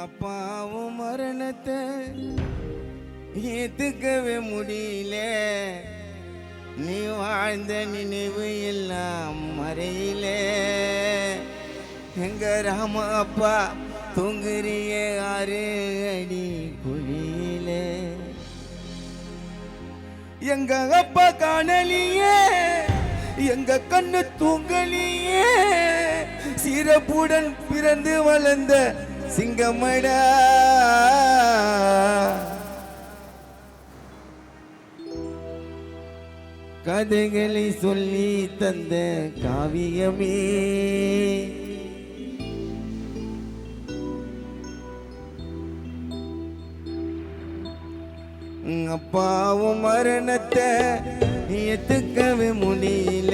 அப்பாவும் மரணத்தை ஏத்துக்கவே முடியல. நீ வாழ்ந்த நினைவு எல்லாம் மறையில. எங்க ராம அப்பா தூங்குறிய 6 அடி குழியில. எங்க அப்பா காணலியே, எங்க கண்ணு தூங்கலியே. சிறப்புடன் பிறந்து வளர்ந்த சிங்கமடா. கதைகளை சொல்லி தந்த காவியமே. அப்பாவும் மரணத்தை ஏத்துக்கவே முடியல.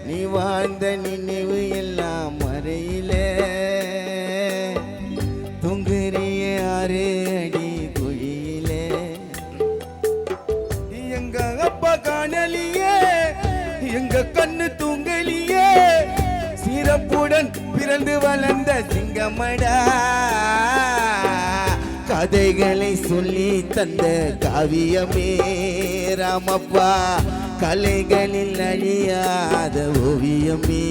நீ வாழ்ந்த நினைவு எல்லாம் மறையில. தூங்குறிய 6 அடி குழியில. எங்க அப்பா காணலியே, எங்க கண்ணு தூங்கலியே. சிறப்புடன் பிறந்து வளர்ந்த சிங்கமடா. கதைகளை சொல்லி தந்த காவியமே ராமப்பா. கலைகளில் அழியாத ஓவியமே.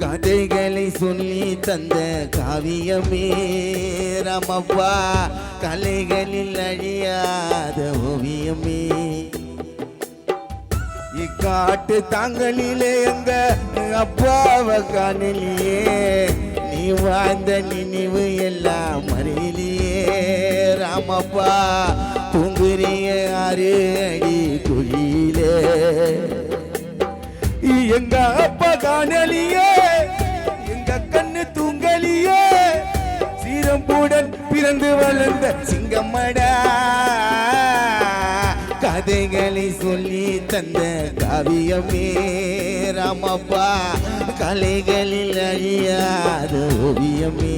கதைகளை சொல்லி தந்த காவியமே ராமப்பா. கலைகளில் அழியாத ஓவியமே. இக்காட்டு தாங்களிலே எங்க அப்பாவை காணலியே. நீ வாழ்ந்த நினைவு எல்லாம் மறையிலே. ராமப்பா தூங்குறிய 6 அடி குழியிலே. எங்க அப்பா காணலியே, எங்க கண்ணு தூங்கலியே. சீரம்புடன் பிறந்து வளர்ந்த சிங்கமடா. கதைகளை சொல்லி தந்த காவியமே ராமப்பா. கலைகளில் அழியாத ஓவியமே.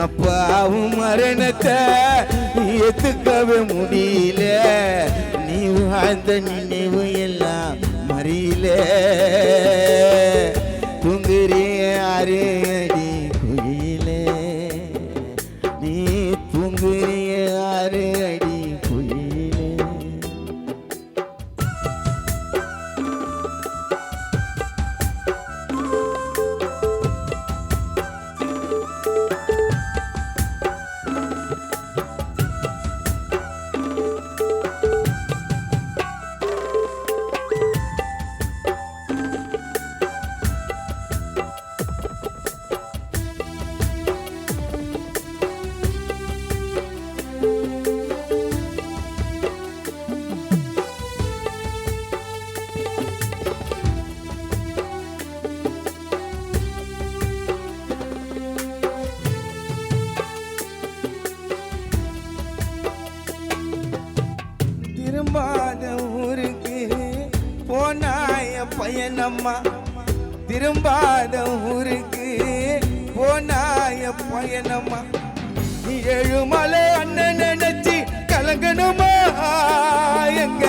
அப்பாவும் மரணத்தை ஏத்துக்கவே முடியல. நீ வாழ்ந்த நினைவு எல்லாம் மறியல. தூங்குறிய 6 அடி குழியில. நீ தூங்குறிய 6 அடி குழியில. திரும்பாத ஊருக்கு போனாய பயனம்மா. திரும்பாத ஊருக்கு போனாய பயனம்மா. 7 மலை அண்ணன் நினைச்சு கலங்கணுமா. எங்க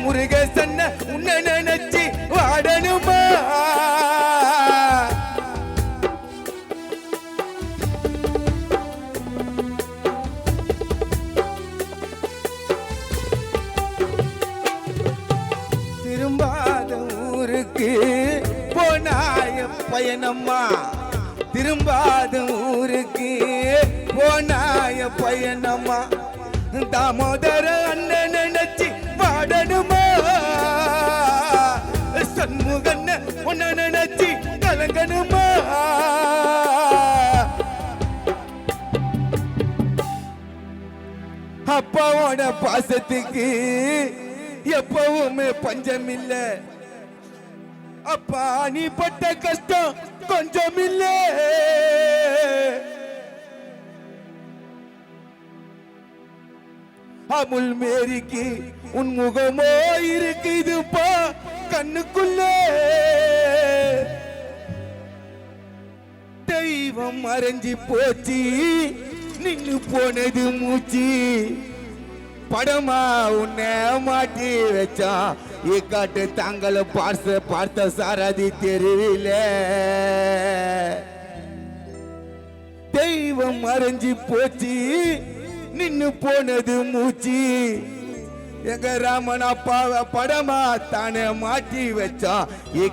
முருகசன்ன உன்ன நினைச்சு வாடணுமா. திரும்பாத ஊருக்கு போனாய பயனம்மா. திரும்பாத ஊருக்கு போனாய பயனம்மா. தாமோதர அண்ணன் நினைச்சு வாடணுமா. சண்முகன் உன்ன நினைச்சு கலங்கணுமா. அப்பாவோட பாசத்துக்கு எப்பவுமே பஞ்சம் இல்ல. அப்பா நீ பட்ட கஷ்டம் கொஞ்சம் இல்ல. அமுல் மேரிக்கு உன் முகமோ இருக்குதுப்பா கண்ணுக்குள்ள. தெய்வம் மறைஞ்சி போச்சு, நின்னு போனது மூச்சு. படமா உன்னை மாட்டி வச்சான் இக்காட்டு தாங்கள பார்த்த சாரதி தெருவில. தெய்வம் மறைஞ்சி போச்சு நின்னு போனது மூச்சு எங்க ராமன் அப்பாவை படமா தானே மாற்றி வச்சான்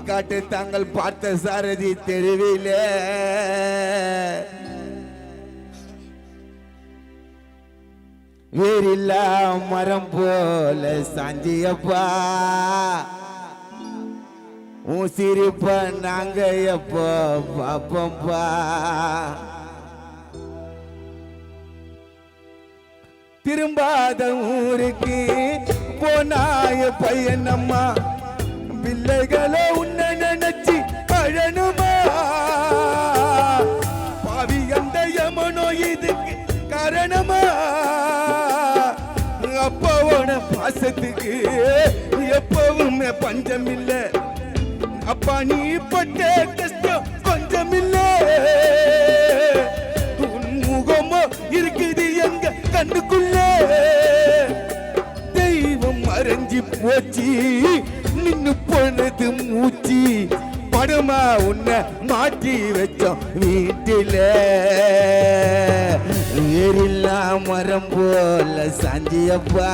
காட்டு தாங்கள் பார்த்த சாரதி தெருவில வேறில்லா மரம் போல சாஞ்சியப்பா உன் சிரிப்ப நாங்க எப்போ பாப்பம்பா திரும்பாத ஊருக்கு போனாய பையனம்மா பிள்ளைகளோ உன்னை நினைச்சு அழனுமா பாவி அந்த யமனோ இதுக்கு காரணமா அப்பாவோட பாசத்துக்கு எப்பவுமே பஞ்சம் இல்ல அப்பா நீ பட்ட கஷ்டம் கொஞ்சம் இல்ல உன் முகமோ இருக்குது எங்க கண்ணுக்குள்ள தெய்வம் மறைஞ்சி போச்சு நின்னு போனது மூச்சு படமா உன்னை மாற்றி வச்சோம் வீட்டில வேறில்லா மரம் போல சாஞ்சியப்பா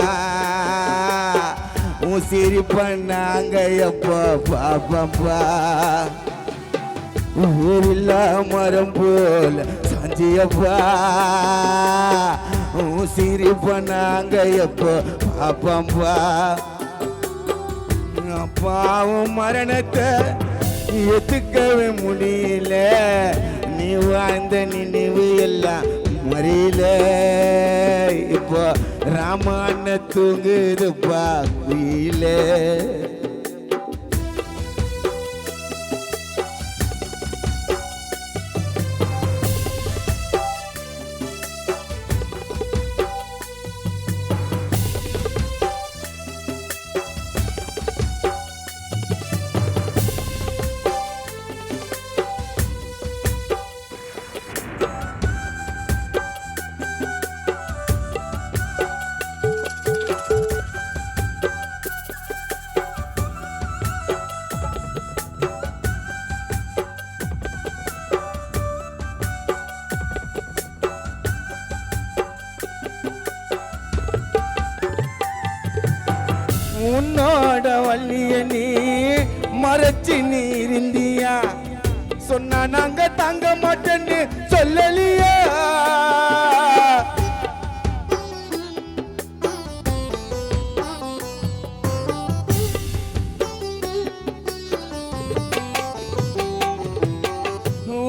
உன் சிரிப்ப நாங்க எப்போ பாப்பா வேறில்லா மரம் போல சாஞ்சியப்பா உன் சிரிப்ப நாங்க எப்போ பாப்பா அப்பாவும் மரணத்தை ஏத்துக்கவே முடியல நீ வாழ்ந்த நினைவு எல்லாம் மறியல இப்போ ராமான தூங்குதுப்பா குயில உன்னோட வள்ளிய நீ மறைச்சி நீ இருந்தியா சொன்னா நாங்க தாங்க மாட்டேன்னு சொல்லலியா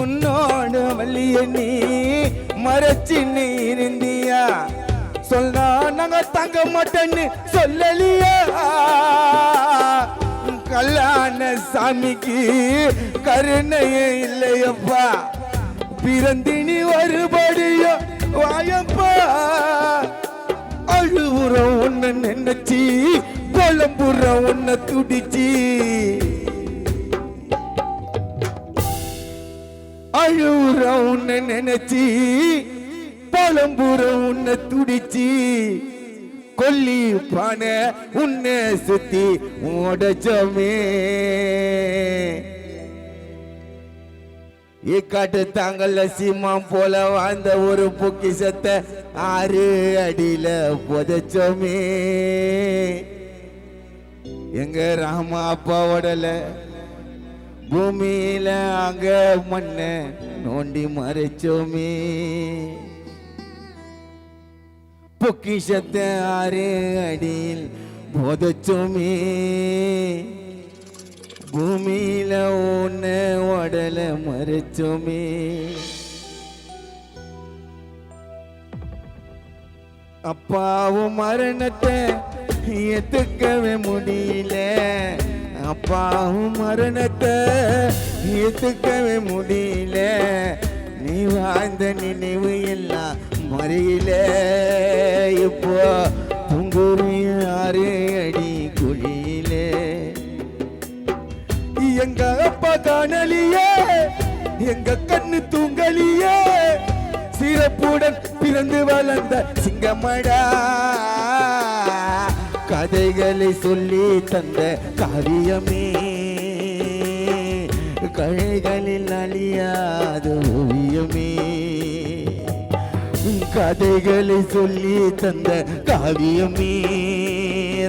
உன்னோட வள்ளிய நீ மறைச்சி நீ இருந்தியா சொன்னா நாங்க தங்க மாட்டேன்னு சொல்லலியா கல்யாண சாமிக்கு கருணையே இல்லையப்பா பிறந்தினி ஒருபடியோ வாயப்பா அழுவுற உன்னை நினைச்சி கொலம்புற உன்னை துடிச்சி அழுவுற உன்னை நினைச்சி பழம்புற உன்னை துடிச்சி கொல்லி பான உன்னை சுத்தி உடச்சோமே காட்டு தாங்கல்ல சீமாம் போல வாழ்ந்த ஒரு பொக்கிஷத்தை 6 அடியில புதைச்சோமே எங்க ராமா அப்பா உடல பூமியில அங்க மண்ணை நோண்டி மறைச்சோமே பொக்கிஷத்தை 6 அடியில் புதைச்சோமே பூமியில ஒன்னு உடல மறைச்சோமே அப்பாவும் மரணத்தை ஏத்துக்கவே முடியல அப்பாவும் மரணத்தை ஏத்துக்கவே முடியல நீ வாழ்ந்த நினைவு எல்லாம் மறியல இப்போ துங்குறி 6 அடி குழியில எங்க அப்பா காணலியே எங்க கண்ணு தூங்கலியே சிறப்புடன் பிறந்து வளர்ந்த சிங்கமடா கதைகளை சொல்லி தந்த காவியமே கழைகளில் அழியாத ஓவியமே கதைகளை சொல்லி தந்த காவியமே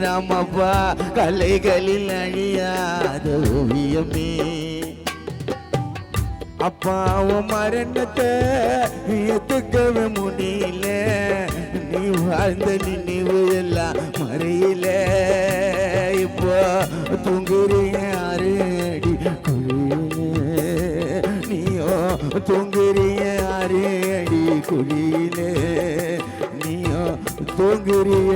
ராமப்பா கலைகளில் அழியாத ஓவியமே அப்பாவும் மரணத்தை ஏத்துக்கவே முடியல நீ வாழ்ந்த நினைவு எல்லாம் மறையில இப்போ தூங்குறிய ஆறு அடி குழியிலே நீயோ தூங்குறிய ஆறு அடி குழியிலே நீயோ தூங்குறிய